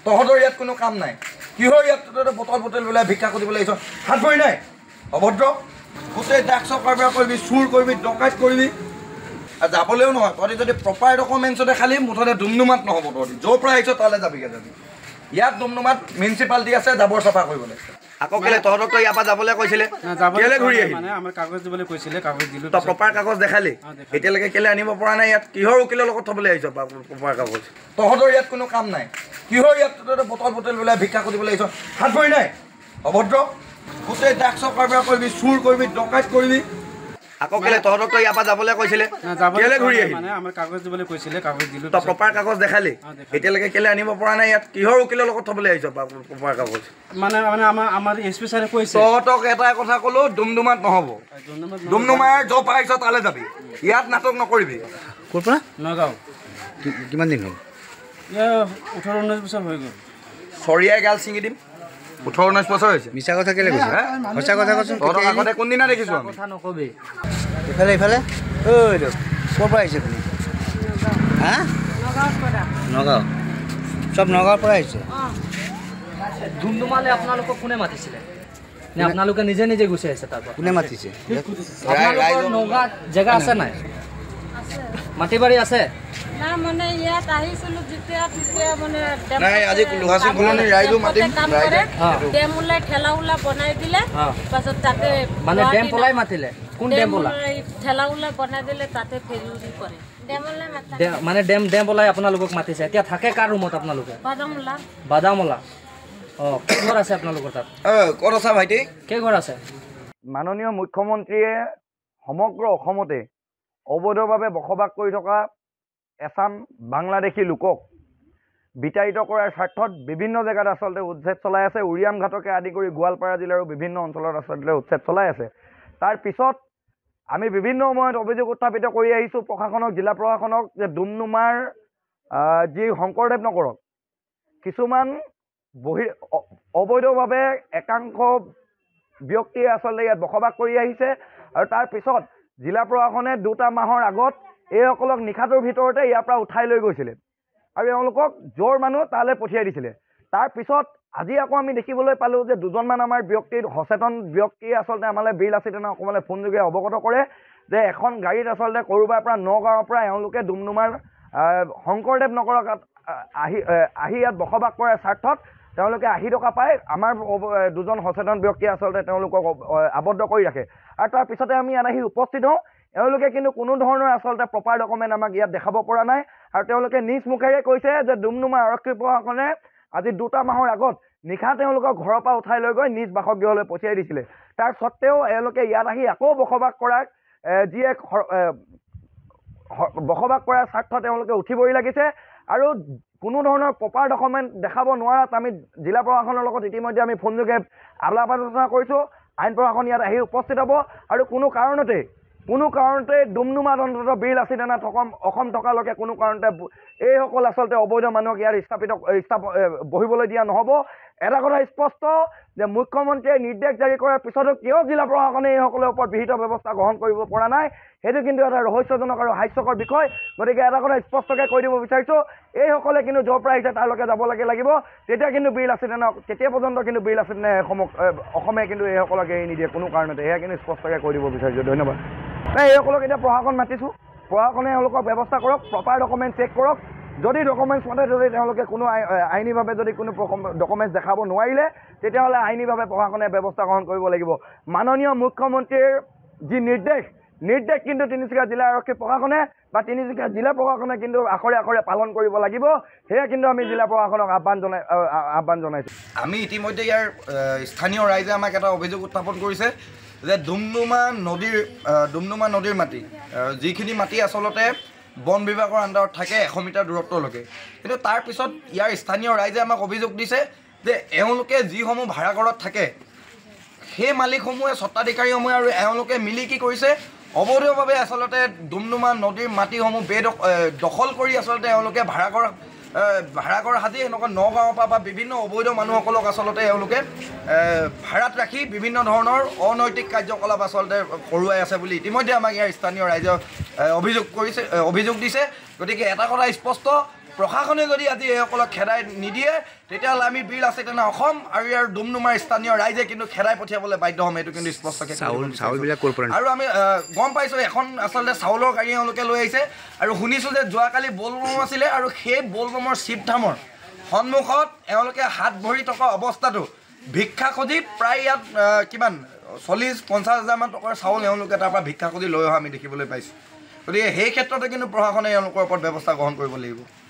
তহঁতৰ ইয়াত কোনো কাম নাই কিহৰ ইয়াত তহঁতে বটল বটল ওলাই ভিক্ষা কৰিব লাগিছ হাত ভৰি নাই অভদ্ৰ গোটেই ড্ৰাগছৰ কাৰবাৰ কৰিবি চুৰ কৰিবি ডকাইত কৰিবি আৰু যাবলৈও নহয় তহঁতি যদি প্ৰপাৰ ডকুমেণ্টছতে খালি মুঠতে ডুমডুমাত নহ'ব তহঁতি য'ৰ পৰা আহিছ তালৈ যাবিগৈ ইয়াত ডুমডুমাত মিউনিচিপালিটি আছে জাবৰ চাফা কৰিবলৈ আকৌ কেলে তহঁতক ইয়াৰ পৰা যাবলৈ কৈছিলে কেলে ঘূৰি আহিলি মানে আমাৰ কাগজ দিবলৈ কৈছিলে কাগজ দিলো তই প্ৰপাৰ কাগজ দেখালি এতিয়ালৈকে কেলে আনিব পৰা নাই ইয়াত কিহৰ উকিলৰ লগত থ'বলৈ আহিছ প্ৰপাৰ কাগজ তহঁতৰ ইয়াত কোনো কাম নাই কিহৰ ইয়াত তহঁতে বটল বটল ওলাই ভিক্ষা কৰিব লাগিছ হাত ভৰি নাই অভদ্ৰ গোটেই ড্ৰাগছৰ কাৰবাৰ কৰিবি চুৰ কৰিবি ডকাইত কৰিবি আকৌ কেলে তহঁতক ইয়াৰ পৰা যাবলৈ কৈছিলে কেলে ঘূৰি আহিলি মানে আমাৰ কাগজ দিবলৈ কৈছিলে কাগজ দিলো তই প্ৰপাৰ কাগজ দেখালি এতিয়ালৈকে কেলে আনিব পৰা নাই ইয়াত কিহৰ উকিলৰ লগত থ'বলৈ আহিছ প্ৰপাৰ কাগজ মানে মানে আমাৰ এছপি ছাৰে কৈছে তহঁতক এটাই কথা ক'লো ডুমডুমাত নহ'ব ডুমডুমাৰ য'ৰ পৰা আহিছ তালৈ যাবি ইয়াত নাটক নকৰিবি ক'ৰ পৰা নগাঁও কিমান দিন হ'ল 18-19 বছৰ হৈ গ'ল চৰিয়াই গাল ছিঙি দিম 18-19 বছৰ হৈছে মিছা কথা কেলে কৈছে সঁচা কথা কৈছোঁ তহঁতক আগতে কোনদিনা দেখিছোঁ আমি কথা নকবি ইফালে ইফালে ঐ ক'ৰ পৰা আহিছে আপুনি হা নগাঁও চব নগাঁৱৰ পৰা আহিছে ডুমডুমালে আপোনালোকক কোনে মাতিছিলে নে আপোনালোকে নিজে নিজে গুচি আহিছে তাৰ পৰা কোনে মাতিছে আপোনালোকৰ নগাঁৱত জেগা আছে নাই মাটি বাৰী আছে না মানে ইয়াত আহিছিলোঁ যেতিয়া তেতিয়া মানে নাই আজি লোহাচুং কলনী ৰাইজো মাতিম ডেম ওলাই ঠেলা ওলা বনাই দিলে পাছত তাতে মানে ডেম পলাই মাতিলে কোন ডেম পলা ঠেলা ওলা বনাই দিলে তাতে ফেৰি কৰে মানে ডেম পলাই আপোনালোকক মাতিছে এতিয়া থাকে কাৰ ৰুমত আপোনালোকে বাদামলা অঁ কেই ঘৰ আছে আপোনালোকৰ তাত ক'ত আছা ভাইটি কেই ঘৰ আছে মাননীয় মুখ্যমন্ত্ৰীয়ে সমগ্ৰ অসমতে অবৈধভাৱে বসবাস কৰি থকা এছাম বাংলাদেশী লোকক বিতাড়িত কৰাৰ স্বাৰ্থত বিভিন্ন জেগাত আচলতে উচ্ছেদ চলাই আছে উৰিয়াম ঘাটকে আদি কৰি গোৱালপাৰা জিলাৰো বিভিন্ন অঞ্চলত আচলতে উচ্ছেদ চলাই আছে তাৰ পিছত আমি বিভিন্ন সময়ত অভিযোগ উত্থাপিত কৰি আহিছোঁ প্ৰশাসনক জিলা প্ৰশাসনক যে ডুমডুমাৰ যি শংকৰদেৱ নগৰত কিছুমান অবৈধভাৱে একাংশ ব্যক্তিয়ে আচলতে ইয়াত বসবাস কৰি আহিছে আৰু তাৰ পিছত জিলা প্ৰশাসনে 2 মাহৰ আগত এইসকলক নিশাটোৰ ভিতৰতে ইয়াৰ পৰা উঠাই লৈ গৈছিলে আৰু এওঁলোকক য'ৰ মানুহ তালৈ পঠিয়াই দিছিলে তাৰ পিছত আজি আকৌ আমি দেখিবলৈ পালোঁ যে 2জনমান আমাৰ ব্যক্তিৰ সচেতন ব্যক্তিয়ে আচলতে আমালৈ বীৰ লাচিত অসমলৈ ফোনযোগে অৱগত কৰে যে এখন গাড়ীত আচলতে ক'ৰবাৰ পৰা নগাঁৱৰ পৰা এওঁলোকে ডুমডুমাৰ শংকৰদেৱ নগৰত আহি ইয়াত বসবাস কৰাৰ স্বাৰ্থত তেওঁলোকে 80 টকা পায় আমাৰ 2জন সচেতন ব্যক্তিয়ে আচলতে তেওঁলোকক আবদ্ধ কৰি ৰাখে আৰু তাৰ পিছতে আমি ইয়াত আহি উপস্থিত হওঁ এওঁলোকে কিন্তু কোনো ধৰণৰ আচলতে প্ৰপাৰ ডকুমেণ্ট আমাক ইয়াত দেখাব পৰা নাই আৰু তেওঁলোকে নিজ মুখেৰে কৈছে যে ডুমডুমা আৰক্ষী প্ৰশাসনে আজি 2 মাহৰ আগত নিশা তেওঁলোকক ঘৰৰ পৰা উঠাই লৈ গৈ নিজ বাসগৃহলৈ পঠিয়াই দিছিলে তাৰ স্বত্তেও এওঁলোকে ইয়াত আহি আকৌ বসবাস কৰাৰ যিয়ে বসবাস কৰাৰ স্বাৰ্থত তেওঁলোকে উঠিবই লাগিছে আৰু কোনো ধৰণৰ প্ৰপাৰ ডকুমেণ্ট দেখাব নোৱাৰাত আমি জিলা প্ৰশাসনৰ লগত ইতিমধ্যে আমি ফোনযোগে আলাপ আলোচনা কৰিছোঁ আইন প্ৰশাসন ইয়াত আহি উপস্থিত হ'ব আৰু কোনো কাৰণতে ডুমডুমাত অন্ততঃ বীৰ লাচিত অসম থকালৈকে কোনো কাৰণতে এইসকল আচলতে অবৈধ মানুহক ইয়াত বহিবলৈ দিয়া নহ'ব এটা কথা স্পষ্ট যে মুখ্যমন্ত্ৰীয়ে নিৰ্দেশ জাৰি কৰাৰ পিছতো কিয় জিলা প্ৰশাসনে এইসকলৰ ওপৰত বিহিত ব্যৱস্থা গ্ৰহণ কৰিব পৰা নাই সেইটো কিন্তু এটা ৰহস্যজনক আৰু হাস্যকৰ বিষয় গতিকে এটা কথা স্পষ্টকৈ কৈ দিব বিচাৰিছোঁ এইসকলে কিন্তু য'ৰ পৰা আহিছে তাৰলৈকে যাব লাগিব তেতিয়া কিন্তু বীৰ লাচিত তেতিয়া পৰ্যন্ত কিন্তু বীৰ লাচিত অসমে কিন্তু এইসকলক এৰি নিদিয়ে কোনো কাৰণতে এয়া কিন্তু স্পষ্টকৈ কৈ দিব বিচাৰিছোঁ ধন্যবাদ এইসকলক এতিয়া প্ৰশাসন মাতিছোঁ প্ৰশাসনে এওঁলোকক ব্যৱস্থা কৰক প্ৰপাৰ ডকুমেণ্ট চেক কৰক যদি ডকুমেণ্টছ মতে যদি তেওঁলোকে কোনো আইনীভাৱে যদি কোনো ডকুমেণ্টছ দেখাব নোৱাৰিলে তেতিয়াহ'লে আইনীভাৱে প্ৰশাসনে ব্যৱস্থা গ্ৰহণ কৰিব লাগিব মাননীয় মুখ্যমন্ত্ৰীৰ যি নিৰ্দেশ কিন্তু তিনিচুকীয়া জিলা আৰক্ষী প্ৰশাসনে বা তিনিচুকীয়া জিলা প্ৰশাসনে কিন্তু আখৰে আখৰে পালন কৰিব লাগিব সেয়া কিন্তু আমি জিলা প্ৰশাসনক আহ্বান জনাইছোঁ আমি ইতিমধ্যে ইয়াৰ স্থানীয় ৰাইজে আমাক এটা অভিযোগ উত্থাপন কৰিছে যে ডুমডুমা নদীৰ মাটি যিখিনি মাটি আচলতে বন বিভাগৰ আণ্ডাৰত থাকে 100 মিটাৰ দূৰত্বলৈকে কিন্তু তাৰ পিছত ইয়াৰ স্থানীয় ৰাইজে আমাক অভিযোগ দিছে যে এওঁলোকে যিসমূহ ভাড়াঘৰত থাকে সেই মালিকসমূহে স্বত্বাধিকাৰীসমূহে আৰু এওঁলোকে মিলি কি কৰিছে অবৈধভাৱে আচলতে ডুমডুমা নদীৰ মাটিসমূহ দখল কৰি আচলতে এওঁলোকে ভাড়াঘৰ সাজি এনেকুৱা নগাঁৱৰ পৰা বা বিভিন্ন অবৈধ মানুহসকলক আচলতে এওঁলোকে ভাড়াত ৰাখি বিভিন্ন ধৰণৰ অনৈতিক কাৰ্যকলাপ আচলতে কৰোৱাই আছে বুলি ইতিমধ্যে আমাক ইয়াৰ স্থানীয় ৰাইজে অভিযোগ দিছে গতিকে এটা কথা স্পষ্ট প্ৰশাসনে যদি আজি এইসকলক খেদাই নিদিয়ে তেতিয়াহ'লে আমি বীৰ লাচিত সেনা অসম আৰু ইয়াৰ ডুমডুমাৰ স্থানীয় ৰাইজে কিন্তু খেদাই পঠিয়াবলৈ বাধ্য হ'ম এইটো কিন্তু স্পষ্টকৈ আৰু আমি গম পাইছোঁ এখন আচলতে চাউলৰ গাড়ী এওঁলোকে লৈ আহিছে আৰু শুনিছোঁ যে যোৱাকালি বলবম আছিলে আৰু সেই বলবমৰ শিৱধামৰ সন্মুখত এওঁলোকে হাত ভৰি থকা অৱস্থাটো ভিক্ষা খুজি প্ৰায় ইয়াত কিমান 40-50 হাজাৰমান টকাৰ চাউল এওঁলোকে তাৰ পৰা ভিক্ষা খুজি লৈ অহা আমি দেখিবলৈ পাইছোঁ গতিকে সেই ক্ষেত্ৰতে কিন্তু প্ৰশাসনে এওঁলোকৰ ওপৰত ব্যৱস্থা গ্ৰহণ কৰিব লাগিব